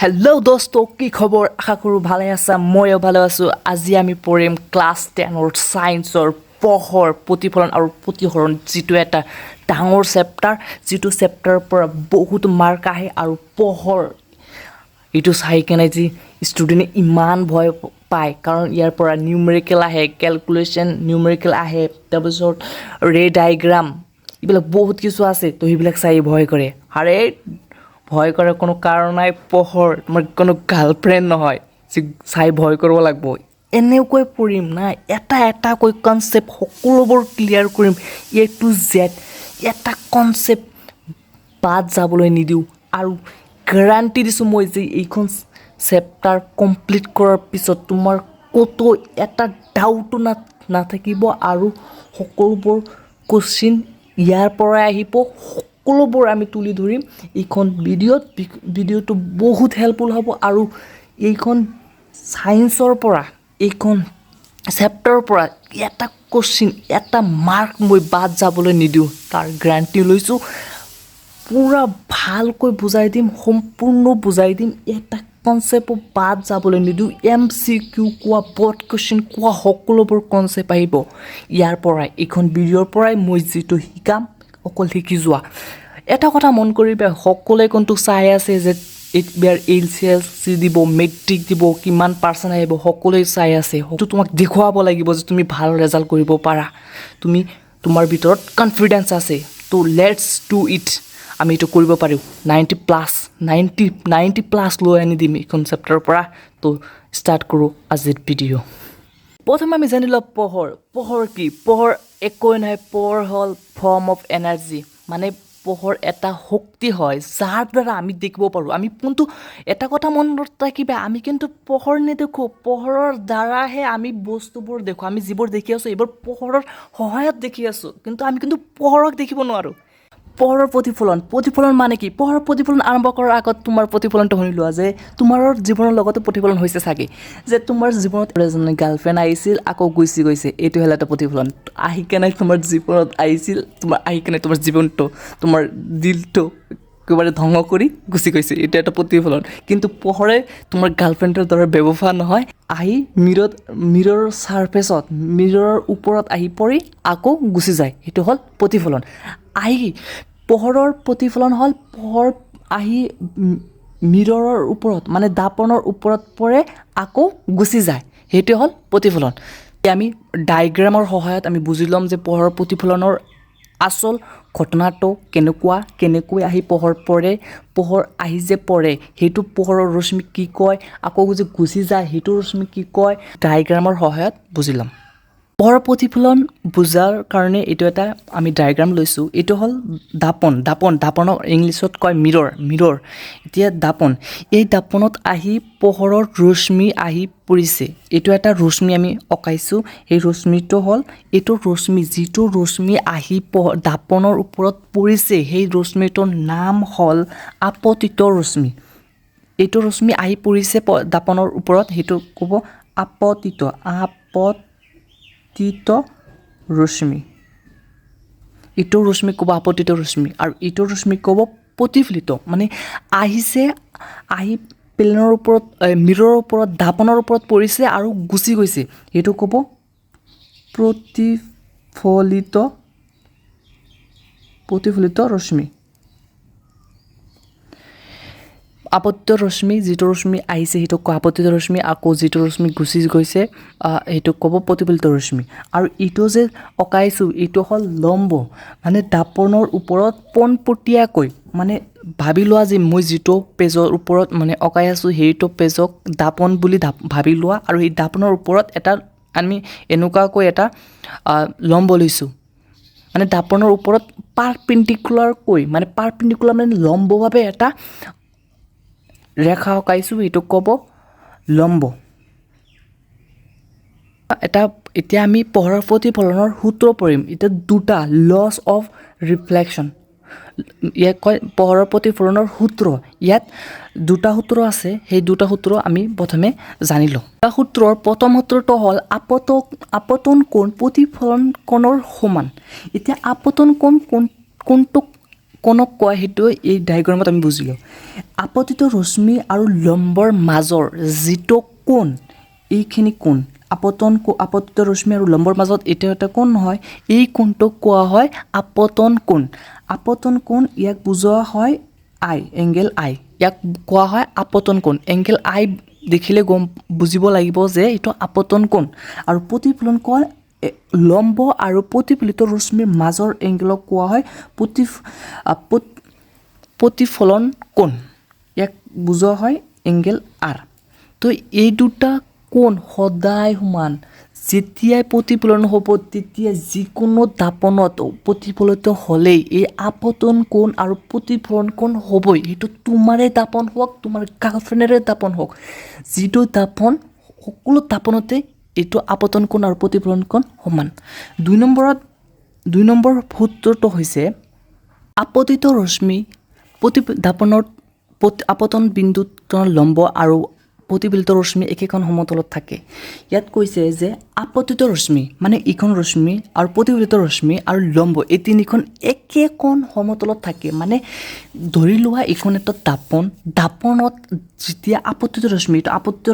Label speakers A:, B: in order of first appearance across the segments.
A: hello' দোস্ত কি খবৰ আশা কৰোঁ ভালে আছা ময়ো ভালে আছোঁ আজি আমি পঢ়িম ক্লাছ 10ৰ ছায়েন্সৰ পোহৰ প্ৰতিফলন আৰু প্ৰতিসৰণ যিটো এটা ডাঙৰ চেপ্টাৰ যিটো চেপ্টাৰৰ পৰা বহুত মাৰ্ক আহে আৰু পোহৰ এইটো চাই কেনে যি ষ্টুডেণ্টে ইমান ভয় পায় কাৰণ ইয়াৰ পৰা নিউমেৰিকেল আহে কেলকুলেশ্যন নিউমেৰিকেল আহে তাৰপিছত ৰে ডায়েগ্ৰাম এইবিলাক বহুত কিছু আছে তো সেইবিলাক চাই ভয় কৰে আৰে ভয় কৰাৰ কোনো কাৰণ নাই পোহৰ তোমাৰ কোনো গাৰ্লফ্ৰেণ্ড নহয় যে চাই ভয় কৰিব লাগিব এনেকৈ পঢ়িম না এটা এটাকৈ কনচেপ্ট সকলোবোৰ ক্লিয়াৰ কৰিম এ টু জেড এটা কনচেপ্ট বাদ যাবলৈ নিদিওঁ আৰু গ্যাৰাণ্টি দিছোঁ মই যে এইখন চেপ্টাৰ কমপ্লিট কৰাৰ পিছত তোমাৰ ক'তো এটা ডাউটো নাথাকিব আৰু সকলোবোৰ কুৱেশ্যন ইয়াৰ পৰাই আহিব সকলোবোৰ আমি তুলি ধৰিম এইখন ভিডিঅ'টো বহুত হেল্পফুল হ'ব আৰু এইখন ছায়েন্সৰ পৰা এইখন চেপ্টাৰৰ পৰা এটা কুৱেশ্যন এটা মাৰ্ক মই বাদ যাবলৈ নিদিওঁ তাৰ গ্যাৰাণ্টি লৈছোঁ পুৰা ভালকৈ বুজাই দিম সম্পূৰ্ণ বুজাই দিম এটা কনচেপ্ট বাদ যাবলৈ নিদিওঁ MCQ কোৱা বৰ্ড কুৱেশ্যন কোৱা সকলোবোৰ কনচেপ্ট আহিব ইয়াৰ পৰাই এইখন ভিডিঅ'ৰ পৰাই মই যিটো শিকাম অকল শিকি যোৱা এটা কথা মন কৰিবা সকলোৱে কোনটো চাই আছে যে এইবাৰ HSLC দিব মেট্ৰিক দিব কিমান পাৰ্চেণ্ট আহিব সকলোৱে চাই আছে সেইটো তোমাক দেখুৱাব লাগিব যে তুমি ভাল ৰেজাল্ট কৰিব পাৰা তুমি তোমাৰ ভিতৰত কনফিডেন্স আছে তো লেটছ ডু ইট আমি এইটো কৰিব পাৰিম 90 প্লাছ লৈ আনি দিম এইখন চেপ্টাৰৰ পৰা তো ষ্টাৰ্ট কৰোঁ আজিৰ ভিডিঅ' প্ৰথমে আমি জানি লওঁ পোহৰ কি পোহৰ একোৱে নহয় পোহৰ হ'ল ফৰ্ম অফ এনাৰ্জি মানে পোহৰ এটা শক্তি হয় যাৰ দ্বাৰা আমি দেখিব পাৰোঁ আমি কিন্তু এটা কথা মনত ৰাখিবা আমি কিন্তু পোহৰ নেদেখোঁ পোহৰৰ দ্বাৰাহে আমি বস্তুবোৰ দেখোঁ আমি যিবোৰ দেখি আছোঁ এইবোৰ পোহৰৰ সহায়ত দেখি আছোঁ কিন্তু আমি কিন্তু পোহৰক দেখিব নোৱাৰোঁ পোহৰৰ প্ৰতিফলন মানে কি পোহৰৰ প্ৰতিফলন আৰম্ভ কৰাৰ আগত তোমাৰ প্ৰতিফলনটো শুনি লোৱা যে তোমাৰ জীৱনৰ লগতে প্ৰতিফলন হৈছে চাগে যে তোমাৰ জীৱনত এজনী গাৰ্লফ্ৰেণ্ড আহিছিল আকৌ গুচি গৈছে এইটো হ'ল এটা প্ৰতিফলন আহি কেনে তোমাৰ জীৱনত আহিছিল আহি কেনে তোমাৰ জীৱনটো তোমাৰ দিলটো একেবাৰে ধ্বংস কৰি গুচি গৈছে এইটো এটা প্ৰতিফলন কিন্তু পোহৰে তোমাৰ গাৰ্লফ্ৰেণ্ডৰ দৰে ব্যৱহাৰ নহয় আহি মিৰৰ ছাৰ্ফেচত মিৰৰ ওপৰত আহি পৰি আকৌ গুচি যায় সেইটো হ'ল প্ৰতিফলন আহি পোহৰৰ প্ৰতিফলন হ'ল পোহৰ আহি মিৰৰৰ ওপৰত মানে দাপনৰ ওপৰত পৰে আকৌ গুচি যায় সেইটো হ'ল প্ৰতিফলন আমি ডায়েগ্ৰামৰ সহায়ত আমি বুজি ল'ম যে পোহৰৰ প্ৰতিফলনৰ আচল ঘটনাটো কেনেকৈ আহি পোহৰ পৰে পোহৰ আহি যে পৰে সেইটো পোহৰৰ ৰশ্মিক কি কয় আকৌ যে গুচি যায় সেইটো ৰশ্মিক কি কয় ডায়েগ্ৰামৰ সহায়ত বুজি ল'ম পোহৰৰ প্ৰতিফলন বুজাৰ কাৰণে এইটো এটা আমি ডায়েগ্ৰাম লৈছোঁ এইটো হ'ল দাপনক ইংলিছত কয় মিৰৰ এতিয়া এই দাপনত আহি পোহৰৰ ৰশ্মি আহি পৰিছে এইটো এটা ৰশ্মি আমি অঁকাইছোঁ এই ৰশ্মিটো হ'ল এইটো ৰশ্মি যিটো ৰশ্মি আহি দাপনৰ ওপৰত পৰিছে সেই ৰশ্মিটোৰ নাম হ'ল আপতিত ৰশ্মি এইটো ৰশ্মি আহি পৰিছে দাপনৰ ওপৰত সেইটো ক'ব আপতিত ৰশ্মি এইটো ৰশ্মি ক'ব আপতিত ৰশ্মি আৰু এইটো ৰশ্মি ক'ব প্ৰতিফলিত মানে আহি প্লেনৰ ওপৰত মিৰৰ ওপৰত দাপনৰ ওপৰত পৰিছে আৰু গুচি গৈছে এইটো ক'ব প্ৰতিফলিত ৰশ্মি আপতিত ৰশ্মি যিটো ৰশ্মি আহিছে সেইটো ক'ব আপতিত ৰশ্মি আকৌ যিটো ৰশ্মি গুচি গৈছে সেইটো ক'ব প্ৰতিফলিত ৰশ্মি আৰু এইটো যে অঁকাইছোঁ এইটো হ'ল লম্ব মানে দাপনৰ ওপৰত পোনপটীয়াকৈ মানে ভাবি লোৱা যে মই যিটো পেজৰ ওপৰত মানে অঁকাই আছোঁ সেইটো পেজক দাপন বুলি ভাবি লোৱা আৰু এই দাপনৰ ওপৰত এটা আমি এনেকুৱাকৈ এটা লম্ব লৈছোঁ মানে দাপনৰ ওপৰত পাৰপেণ্ডিকুলাৰ মানে লম্বভাৱে এটা ৰেখা অঁকাইছোঁ এইটো ক'ব লম্ব এতিয়া আমি পোহৰৰ প্ৰতিফলনৰ সূত্ৰ পঢ়িম এতিয়া দুটা লছ অফ ৰিফ্লেকশ্যন ইয়াক কয় পোহৰৰ প্ৰতিফলনৰ সূত্ৰ ইয়াত দুটা সূত্ৰ আছে সেই দুটা সূত্ৰ আমি প্ৰথমে জানি লওঁ এটা সূত্ৰৰ প্ৰথম সূত্ৰটো হ'ল আপতন কোণ প্ৰতিফলন কোণৰ সমান এতিয়া আপতন কোণটোক কোনক কয় সেইটো এই ডায়াগ্ৰামত আমি বুজিলোঁ আপতিত ৰশ্মি আৰু লম্বৰ মাজৰ যিটো কোণ এইখিনি কোণ আপতিত ৰশ্মি আৰু লম্বৰ মাজত এটা কোণ হয় এই কোণটোক কোৱা হয় আপতন কোণ ইয়াক বুজোৱা হয় আই এংগেল আই ইয়াক কোৱা হয় আপতন কোণ এংগেল আই দেখিলে বুজিব লাগিব যে এইটো আপতন কোণ আৰু প্ৰতিফলন কোণ লম্ব আৰু প্ৰতিফলিত ৰশ্মিৰ মাজৰ এংগেলক কোৱা হয় প্ৰতিফলন কোণ ইয়াক বুজোৱা হয় এংগেল আৰ তো এই দুটা কোণ সদায় সমান যেতিয়াই প্ৰতিফলন হ'ব তেতিয়া যিকোনো দাপনত প্ৰতিফলিত হ'লেই এই আপতন কোণ আৰু প্ৰতিফলন কোণ হ'বই সেইটো তোমাৰে দাপন হওক তোমাৰ গাৰ্লফ্ৰেণ্ডৰে দাপন হওক যিটো দাপন সকলো দাপনতে এইটো আপতন কোণ আৰু প্ৰতিফলন কোণ সমান 2 নম্বৰ সূত্ৰটো হৈছে আপতিত ৰশ্মি আপতন বিন্দুত লম্ব আৰু প্ৰতিফলিত ৰশ্মি একেখন সমতলত থাকে ইয়াত কৈছে যে আপতিত ৰশ্মি মানে ইখন ৰশ্মি আৰু প্ৰতিফলিত ৰশ্মি আৰু লম্ব এই তিনিখন একেখন সমতলত থাকে মানে ধৰি লোৱা এইখন এটা দাপনত যেতিয়া আপতিত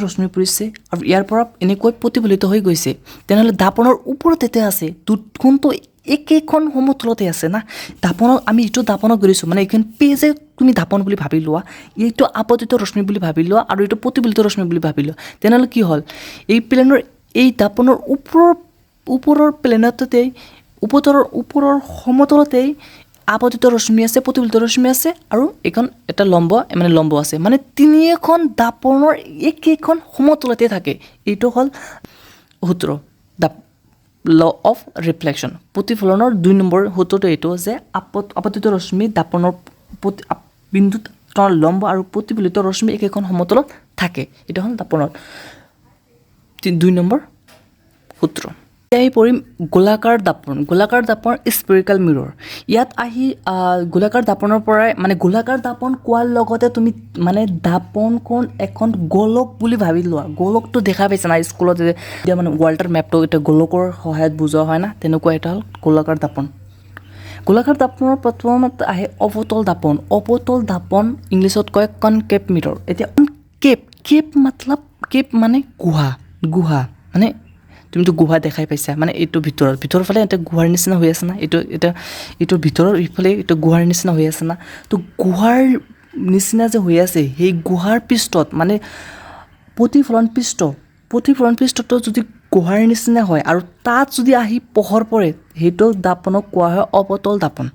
A: ৰশ্মি পৰিছে আৰু ইয়াৰ পৰা এনেকৈ প্ৰতিফলিত হৈ গৈছে তেনেহ'লে দাপনৰ ওপৰত এতিয়া আছে দুখনটো একেখন সমতলতে আছে না দাপনক আমি এইটো দাপনক ধৰিছোঁ মানে এইখন পেজে তুমি দাপন বুলি ভাবি লোৱা এইটো আপতিত ৰশ্মি বুলি ভাবি লোৱা আৰু এইটো প্ৰতিফলিত ৰশ্মি বুলি ভাবি লোৱা তেনেহ'লে কি হ'ল এই প্লেনৰ এই দাপনৰ ওপৰৰ প্লেনতেই ওপৰৰ সমতলতেই আপতিত ৰশ্মি আছে প্ৰতিফলিত ৰশ্মি আছে আৰু এইখন এটা লম্ব আছে মানে তিনিখন দাপনৰ একেখন সমতলতে থাকে এইটো হ'ল সূত্ৰ ল অফ ৰিফ্লেকশ্যন প্ৰতিফলনৰ 2 নম্বৰ সূত্ৰটো এইটো যে আপতিত ৰশ্মি দাপনৰ বিন্দুত লম্ব আৰু প্ৰতিফলিত ৰশ্মি একেখন সমতলত থাকে এইটো হ'ল দাপনৰ 2 নম্বৰ সূত্ৰ আহি পৰিম গোলাকাৰ দাপন স্পেৰিকেল মিৰৰ ইয়াত আহি গোলাকাৰ দাপনৰ পৰাই মানে গোলাকাৰ দাপন কোৱাৰ লগতে তুমি মানে দাপনখন এখন গোলক বুলি ভাবি লোৱা গোলকটো দেখা পাইছা না স্কুলত যেতিয়া মানে ৱাল্টাৰ মেপটো এটা গোলকৰ সহায়ত বুজোৱা হয় না তেনেকুৱা এটা হ'ল গোলাকাৰ দাপনৰ প্ৰথমত আহে অৱতল দাপন ইংলিছত কয় কনকেভ মিৰৰ এতিয়া কেপ মানে গুহা মানে তুমিতো গুহা দেখাই পাইছা মানে এইটো ভিতৰৰ ফালে এটা গুহাৰ নিচিনা হৈ আছে না এইটোৰ ভিতৰৰ ইফালে এইটো গুহাৰ নিচিনা হৈ আছে না তো গুহাৰ নিচিনা যে হৈ আছে সেই গুহাৰ পৃষ্ঠত মানে প্ৰতিফলন পৃষ্ঠটো যদি গুহাৰ নিচিনা হয় আৰু তাত যদি আহি পোহৰ পৰে সেইটো দাপনক কোৱা হয় অৱতল দাপন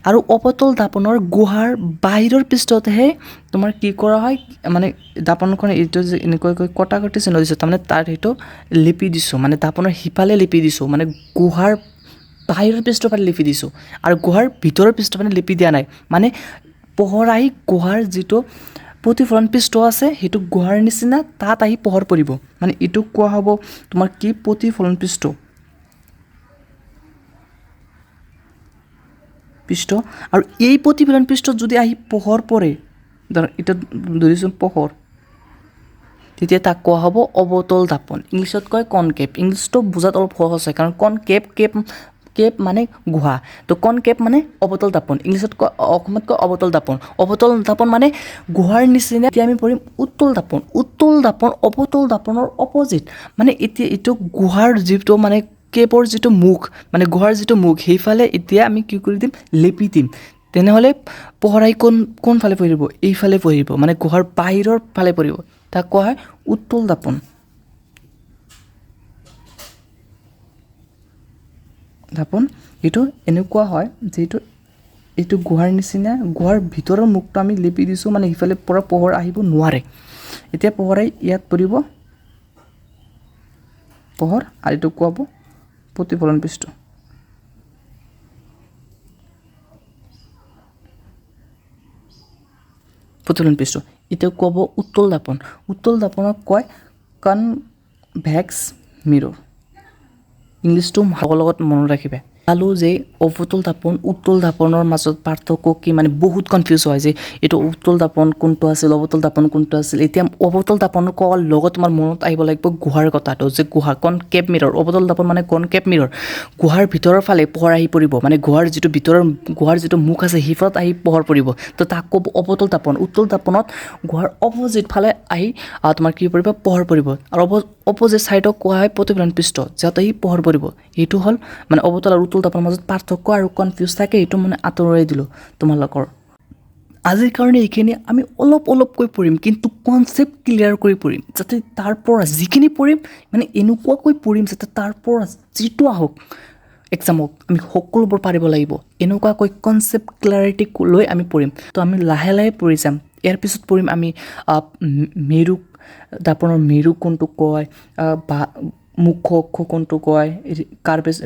A: আৰু অৱতল দাপনৰ গুহাৰ বাহিৰৰ পৃষ্ঠতহে তোমাৰ কি কৰা হয় মানে দাপনখন এইটো যে এনেকৈ কটাকটি চিহ্ন দিছোঁ তাৰমানে তাত সেইটো লিপি দিছোঁ মানে দাপনৰ সিফালে লিপি দিছোঁ মানে গুহাৰ বাহিৰৰ পৃষ্ঠফালে লিপি দিছোঁ আৰু গুহাৰ ভিতৰৰ পৃষ্ঠফালে লিপি দিয়া নাই মানে পোহৰ আহি গুহাৰ যিটো প্ৰতিফলন পৃষ্ঠ আছে সেইটো গুহাৰ নিচিনা তাত আহি পোহৰ পৰিব মানে এইটো কোৱা হ'ব তোমাৰ কি প্ৰতিফলন পৃষ্ঠ আৰু এই প্ৰতিফলন পৃষ্ঠত যদি আহি পোহৰ পৰে এটা ধৰিছোঁ পোহৰ তেতিয়া তাক কোৱা হ'ব অৱতল দাপন ইংলিছত কয় কনকেভ ইংলিছটো বুজাত অলপ সহজ হয় কাৰণ কেপ মানে গুহা তো কনকেভ মানে অৱতল দাপন ইংলিছত কয় অসমত কয় অৱতল দাপন মানে গুহাৰ নিচিনা এতিয়া আমি পঢ়িম উত্তল দাপন অৱতল দাপনৰ অপজিট মানে এতিয়া এইটো গুহাৰ যিটো মানে কেপৰ যিটো মুখ মানে গুহাৰ যিটো মুখ সেইফালে এতিয়া আমি কি কৰি দিম লেপি দিম তেনেহ'লে পোহৰাই কোনফালে পৰিব এইফালে পৰিব মানে গুহাৰ বাহিৰৰ ফালে পৰিব তাক কোৱা হয় উত্তল দাপন এইটো এনেকুৱা হয় যিটো এইটো গুহাৰ নিচিনা গুহাৰ ভিতৰৰ মুখটো আমি লেপি দিছোঁ মানে সিফালে পৰা পোহৰ আহিব নোৱাৰে এতিয়া পোহৰাই ইয়াত পৰিব পোহৰ আৰু এইটো কোৱা হ'ব প্ৰতিফলন পৃষ্ঠ এতিয়া কোৱা হ'ব উত্তল দাপনক কয় কনভেক্স মিৰৰ ইংলিছটো ভাগৰ লগত মনত ৰাখিবা চালোঁ যে অৱতল দাপন উত্তল দাপনৰ মাজত পাৰ্থক্য কি মানে বহুত কনফিউজ হয় যে এইটো উত্তল দাপন কোনটো আছিল অৱতল দাপন কোনটো আছিল এতিয়া অৱতল দাপনৰ কোৱাৰ লগত তোমাৰ মনত আহিব লাগিব গুহাৰ কথাটো যে গুহা কনকেভ মিৰৰ অৱতল দাপন মানে কনকেভ মিৰৰ গুহাৰ ভিতৰৰ ফালে পোহৰ আহি পৰিব মানে গুহাৰ যিটো মুখ আছে সিফালত আহি পোহৰ পৰিব তো তাক ক'ব অৱতল দাপন উত্তল দাপনত গুহাৰ অপজিট ফালে আহি তোমাৰ কি পৰিব পোহৰ পৰিব আৰু অপজিট ছাইডক কোৱা হয় প্ৰতিফলন পৃষ্ঠ যাতে সি পোহৰ পৰিব এইটো হ'ল মানে অৱতল আৰু উত্তল দাপনৰ মাজত পাৰ্থক্য আৰু কনফিউজ থাকে এইটো মানে আঁতৰাই দিলোঁ তোমালোকৰ আজিৰ কাৰণে এইখিনি আমি অলপকৈ পঢ়িম কিন্তু কনচেপ্ট ক্লিয়াৰ কৰি পঢ়িম যাতে তাৰ পৰা যিখিনি পঢ়িম মানে এনেকুৱাকৈ পঢ়িম যাতে তাৰ পৰা যিটো আহক এক্সামক আমি সকলোবোৰ পাৰিব লাগিব এনেকুৱাকৈ কনচেপ্ট ক্লিয়াৰিটি লৈ আমি পঢ়িম তো আমি লাহে লাহে পঢ়ি যাম ইয়াৰ পিছত পঢ়িম আমি মেৰু দাপনৰ মেৰু কোনটো কয় বা মুখ্য অক্ষ কোনটো কয়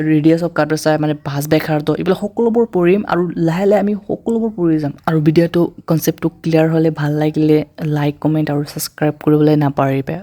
A: ৰেডিয়াছ অফ কাৰ্ভেচাৰ মানে ভাঁজ ব্যাসাৰ্ধ এইবিলাক সকলোবোৰ পঢ়িম আৰু লাহে লাহে আমি সকলোবোৰ পঢ়ি যাম আৰু ভিডিঅ'টো কনচেপ্টটো ক্লিয়াৰ হ'লে ভাল লাগিলে লাইক কমেণ্ট আৰু ছাবস্ক্ৰাইব কৰিবলৈ নাপাহৰিবা